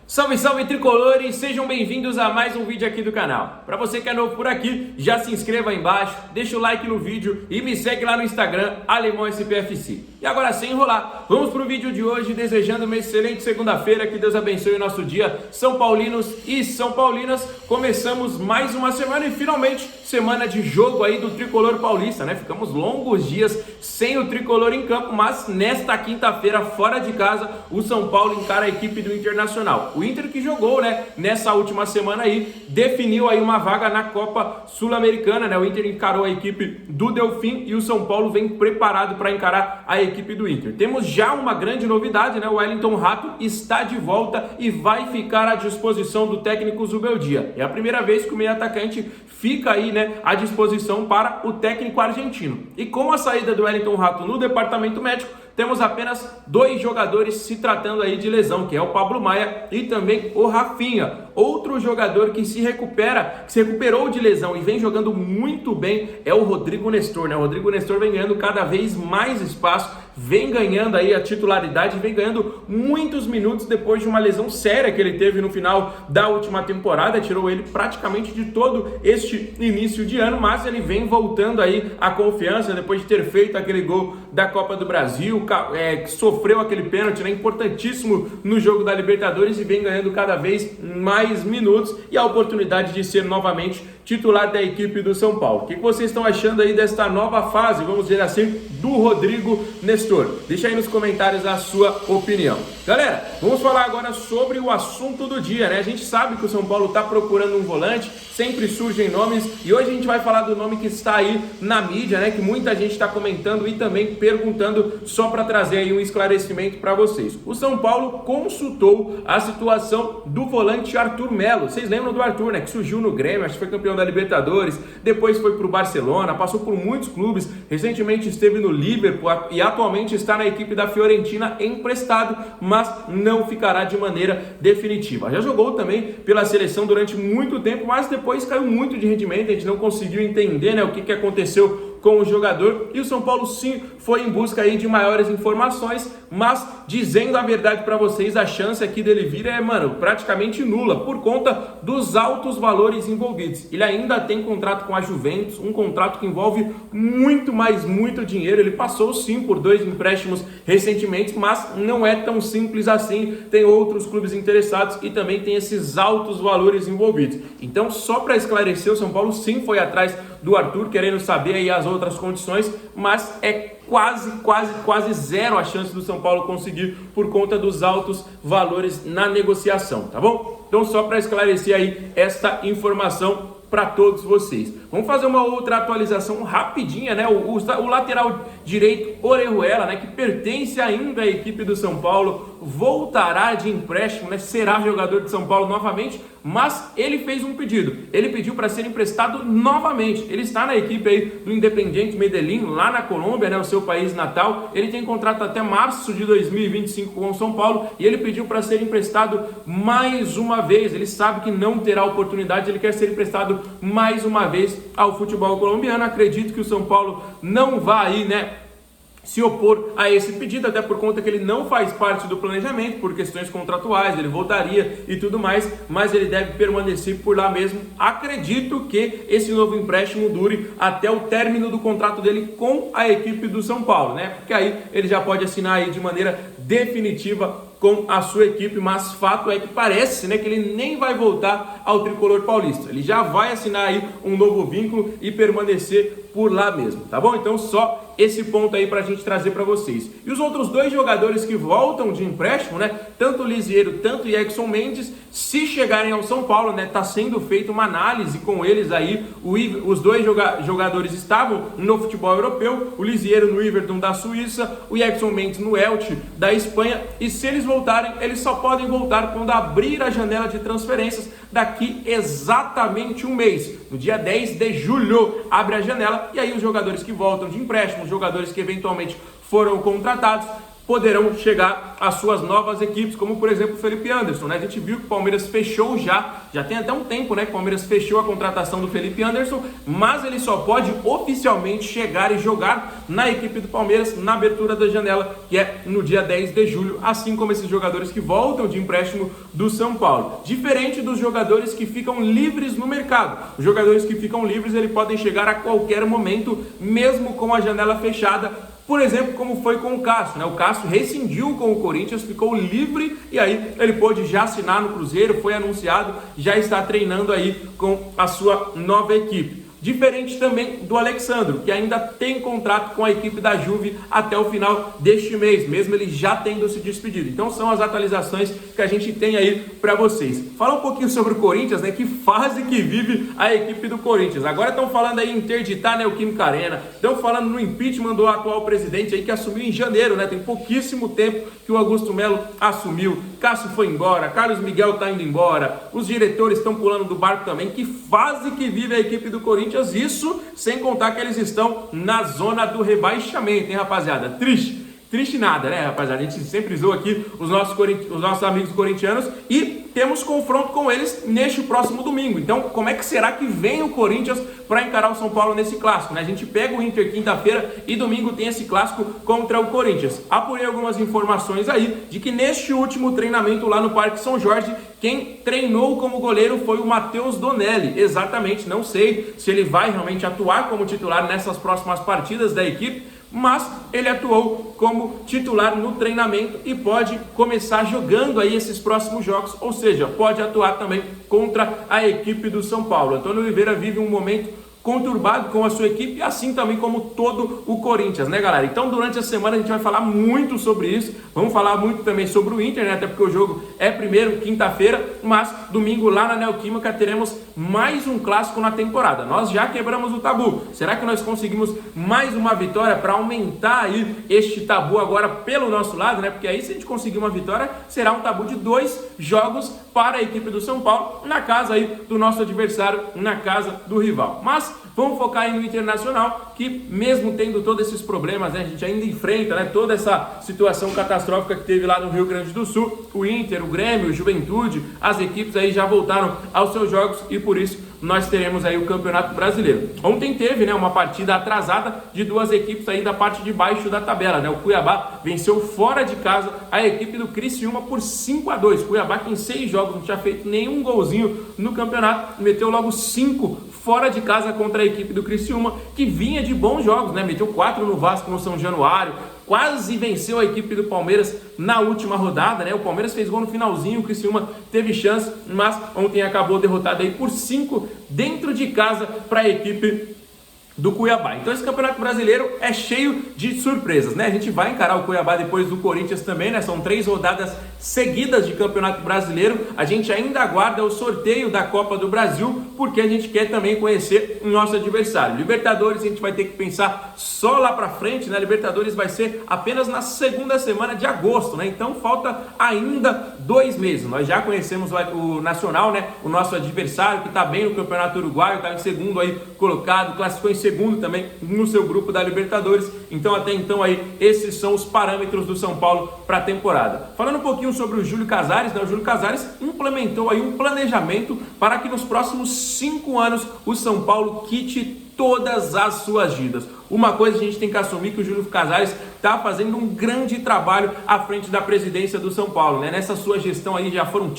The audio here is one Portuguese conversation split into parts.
Salve, salve tricolores, sejam bem-vindos a mais um vídeo aqui do canal. Para você que é novo por aqui, já se inscreva aí embaixo, deixa o like no vídeo e me segue lá no Instagram, AlemãoSPFC. E agora sem enrolar, vamos pro vídeo de hoje desejando uma excelente segunda-feira, que Deus abençoe o nosso dia. São Paulinos e São Paulinas, começamos mais uma semana e finalmente semana de jogo aí do tricolor paulista, né? Ficamos longos dias sem o tricolor em campo, mas nesta quinta-feira, fora de casa, o São Paulo encara a equipe do Internacional. O Inter que jogou, né, nessa última semana aí, definiu aí uma vaga na Copa Sul-Americana, né? O Inter encarou a equipe do Delfim e o São Paulo vem preparado para encarar a equipe do Inter. Temos já uma grande novidade, né? O Wellington Rato está de volta e vai ficar à disposição do técnico Zubeldia. É a primeira vez que o meio atacante fica aí, né, à disposição para o técnico argentino. E com a saída do Wellington Rato no departamento médico, temos apenas dois jogadores se tratando aí de lesão, que é o Pablo Maia e também o Rafinha. Outro jogador que se recuperou de lesão e vem jogando muito bem é o Rodrigo Nestor, né? O Rodrigo Nestor vem ganhando cada vez mais espaço, vem ganhando aí a titularidade, vem ganhando muitos minutos depois de uma lesão séria que ele teve no final da última temporada, tirou ele praticamente de todo este início de ano, mas ele vem voltando aí a confiança depois de ter feito aquele gol da Copa do Brasil, que sofreu aquele pênalti, né, importantíssimo no jogo da Libertadores, e vem ganhando cada vez mais minutos e a oportunidade de ser novamente titular da equipe do São Paulo. O que vocês estão achando aí desta nova fase, vamos dizer assim, do Rodrigo Nestor? Deixa aí nos comentários a sua opinião. Galera, vamos falar agora sobre o assunto do dia, né? A gente sabe que o São Paulo está procurando um volante, sempre surgem nomes, e hoje a gente vai falar do nome que está aí na mídia, né? Que muita gente está comentando e também perguntando, só para trazer aí um esclarecimento para vocês. O São Paulo consultou a situação do volante Arthur Melo. Vocês lembram do Arthur, né? Que surgiu no Grêmio, acho que foi campeão da Libertadores, depois foi para o Barcelona, passou por muitos clubes, recentemente esteve no Liverpool e atualmente está na equipe da Fiorentina emprestado, mas não ficará de maneira definitiva. Já jogou também pela seleção durante muito tempo, mas depois caiu muito de rendimento, a gente não conseguiu entender, né, o que aconteceu com o jogador, e o São Paulo sim foi em busca aí de maiores informações, mas dizendo a verdade para vocês, a chance aqui dele vir é, praticamente nula, por conta dos altos valores envolvidos. Ele ainda tem contrato com a Juventus, um contrato que envolve muito dinheiro. Ele passou sim por 2 empréstimos recentemente, mas não é tão simples assim, tem outros clubes interessados e também tem esses altos valores envolvidos. Então, só para esclarecer, o São Paulo sim foi atrás do Arthur, querendo saber aí as outras condições, mas é quase zero a chance do São Paulo conseguir por conta dos altos valores na negociação, tá bom? Então, só para esclarecer aí esta informação para todos vocês. Vamos fazer uma outra atualização rapidinha, né? O lateral direito Orejuela, né, que pertence ainda à equipe do São Paulo, voltará de empréstimo, né? Será jogador de São Paulo novamente, mas ele fez um pedido. Ele pediu para ser emprestado novamente. Ele está na equipe aí do Independiente Medellín, lá na Colômbia, né, o seu país natal. Ele tem contrato até março de 2025 com o São Paulo e ele pediu para ser emprestado mais uma vez. Ele sabe que não terá oportunidade, ele quer ser emprestado mais uma vez ao futebol colombiano. Acredito que o São Paulo não vai aí, né, se opor a esse pedido, até por conta que ele não faz parte do planejamento, por questões contratuais, ele voltaria e tudo mais, mas ele deve permanecer por lá mesmo. Acredito que esse novo empréstimo dure até o término do contrato dele com a equipe do São Paulo, né? Porque aí ele já pode assinar aí de maneira definitiva com a sua equipe, mas fato é que parece, né, que ele nem vai voltar ao tricolor paulista. Ele já vai assinar aí um novo vínculo e permanecer por lá mesmo, tá bom? Então só esse ponto aí pra gente trazer para vocês. E os outros dois jogadores que voltam de empréstimo, né, tanto o Lisieiro, tanto o Jackson Mendes, se chegarem ao São Paulo, né, tá sendo feita uma análise com eles aí. Os dois jogadores estavam no futebol europeu, o Lisieiro no Everton da Suíça, o Jackson Mendes no Elche da Espanha, e se eles voltarem, eles só podem voltar quando abrir a janela de transferências daqui exatamente um mês. No dia 10 de julho abre a janela, e aí os jogadores que voltam de empréstimo, os jogadores que eventualmente foram contratados, poderão chegar às suas novas equipes, como por exemplo o Felipe Anderson, né? A gente viu que o Palmeiras fechou já tem até um tempo, né, que o Palmeiras fechou a contratação do Felipe Anderson, mas ele só pode oficialmente chegar e jogar na equipe do Palmeiras na abertura da janela, que é no dia 10 de julho, assim como esses jogadores que voltam de empréstimo do São Paulo. Diferente dos jogadores que ficam livres no mercado. Os jogadores que ficam livres, eles podem chegar a qualquer momento, mesmo com a janela fechada. Por exemplo, como foi com o Cássio, né? O Cássio rescindiu com o Corinthians, ficou livre e aí ele pôde já assinar no Cruzeiro, foi anunciado, já está treinando aí com a sua nova equipe. Diferente também do Alexandro, que ainda tem contrato com a equipe da Juve até o final deste mês, mesmo ele já tendo se despedido. Então são as atualizações que a gente tem aí para vocês. Falar um pouquinho sobre o Corinthians, né? Que fase que vive a equipe do Corinthians. Agora estão falando aí em interditar a Neoquímica Arena, estão falando no impeachment do atual presidente aí que assumiu em janeiro, né? Tem pouquíssimo tempo que o Augusto Melo assumiu. Cássio foi embora, Carlos Miguel está indo embora, os diretores estão pulando do barco também. Que fase que vive a equipe do Corinthians. Isso sem contar que eles estão na zona do rebaixamento, hein, rapaziada? Triste nada, né, rapaziada? A gente sempre zoa aqui os nossos amigos corintianos e temos confronto com eles neste próximo domingo. Então, como é que será que vem o Corinthians para encarar o São Paulo nesse clássico, né? A gente pega o Inter quinta-feira e domingo tem esse clássico contra o Corinthians. Apurei algumas informações aí de que neste último treinamento lá no Parque São Jorge, quem treinou como goleiro foi o Matheus Donelli. Exatamente, não sei se ele vai realmente atuar como titular nessas próximas partidas da equipe, mas ele atuou como titular no treinamento e pode começar jogando aí esses próximos jogos, ou seja, pode atuar também contra a equipe do São Paulo. Antônio Oliveira vive um momento conturbado com a sua equipe, assim também como todo o Corinthians, né, galera? Então, durante a semana a gente vai falar muito sobre isso, vamos falar muito também sobre o Inter, né? Até porque o jogo é primeiro, quinta-feira, mas domingo lá na Neoquímica teremos mais um clássico na temporada. Nós já quebramos o tabu. Será que nós conseguimos mais uma vitória para aumentar aí este tabu agora pelo nosso lado, né? Porque aí, se a gente conseguir uma vitória, será um tabu de 2 jogos para a equipe do São Paulo, na casa aí do nosso adversário, na casa do rival. Mas vamos focar aí no Internacional, que mesmo tendo todos esses problemas, né, a gente ainda enfrenta, né, toda essa situação catastrófica que teve lá no Rio Grande do Sul. O Inter, o Grêmio, o Juventude, as equipes aí já voltaram aos seus jogos e por isso nós teremos aí o Campeonato Brasileiro. Ontem teve, né, uma partida atrasada de 2 equipes aí da parte de baixo da tabela, né? O Cuiabá venceu fora de casa a equipe do Criciúma por 5-2. Cuiabá que em 6 jogos não tinha feito nenhum golzinho no campeonato, meteu logo 5 fora de casa contra a equipe do Criciúma, que vinha de bons jogos, né? Meteu 4 no Vasco no São Januário, quase venceu a equipe do Palmeiras na última rodada, né? O Palmeiras fez gol no finalzinho, o Criciúma teve chance, mas ontem acabou derrotado aí por 5 dentro de casa para a equipe do Cuiabá. Então esse Campeonato Brasileiro é cheio de surpresas, né? A gente vai encarar o Cuiabá depois do Corinthians também, né? São 3 rodadas seguidas de Campeonato Brasileiro. A gente ainda aguarda o sorteio da Copa do Brasil, porque a gente quer também conhecer o nosso adversário. Libertadores a gente vai ter que pensar só lá pra frente, né? Libertadores vai ser apenas na segunda semana de agosto, né? Então falta ainda 2 meses. Nós já conhecemos o Nacional, né? O nosso adversário que tá bem no Campeonato Uruguaio, tá em segundo aí colocado, classificou em segundo também no seu grupo da Libertadores. Então até então aí esses são os parâmetros do São Paulo para a temporada. Falando um pouquinho sobre o Júlio Casares, né? O Júlio Casares implementou aí um planejamento para que nos próximos 5 anos o São Paulo quite todas as suas dívidas. Uma coisa a gente tem que assumir, que o Júlio Casares está fazendo um grande trabalho à frente da presidência do São Paulo, né? Nessa sua gestão aí já foram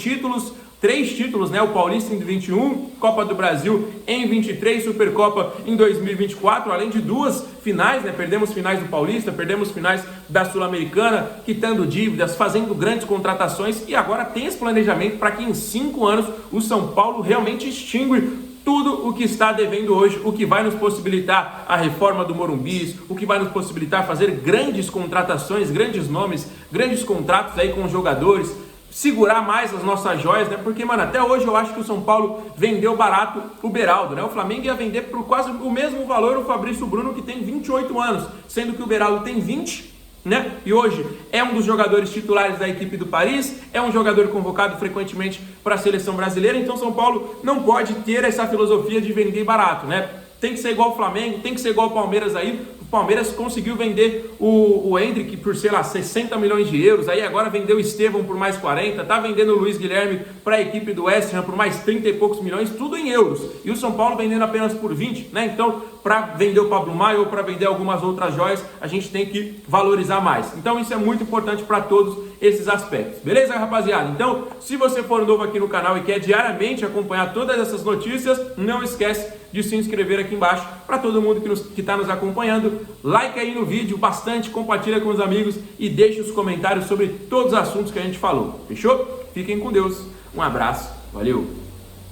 3 títulos, né? O Paulista em 21, Copa do Brasil em 23, Supercopa em 2024, além de 2 finais, né? Perdemos finais do Paulista, perdemos finais da Sul-Americana, quitando dívidas, fazendo grandes contratações e agora tem esse planejamento para que em 5 anos o São Paulo realmente extingue tudo o que está devendo hoje, o que vai nos possibilitar a reforma do Morumbi, o que vai nos possibilitar fazer grandes contratações, grandes nomes, grandes contratos aí com os jogadores, segurar mais as nossas joias, né? Porque, mano, até hoje eu acho que o São Paulo vendeu barato o Beraldo, né? O Flamengo ia vender por quase o mesmo valor o Fabrício Bruno, que tem 28 anos, sendo que o Beraldo tem 20, né? E hoje é um dos jogadores titulares da equipe do Paris, é um jogador convocado frequentemente para a seleção brasileira, então São Paulo não pode ter essa filosofia de vender barato, né? Tem que ser igual o Flamengo, tem que ser igual o Palmeiras aí, Palmeiras conseguiu vender o Endrick por, sei lá, 60 milhões de euros, aí agora vendeu o Estevão por mais 40, tá vendendo o Luiz Guilherme para a equipe do West Ham por mais 30 e poucos milhões, tudo em euros, e o São Paulo vendendo apenas por 20, né? Então, para vender o Pablo Maia ou para vender algumas outras joias, a gente tem que valorizar mais. Então, isso é muito importante para todos esses aspectos, beleza, rapaziada? Então, se você for novo aqui no canal e quer diariamente acompanhar todas essas notícias, não esquece de se inscrever aqui embaixo. Para todo mundo que está nos acompanhando, like aí no vídeo, bastante, compartilha com os amigos e deixe os comentários sobre todos os assuntos que a gente falou, fechou? Fiquem com Deus, um abraço, valeu!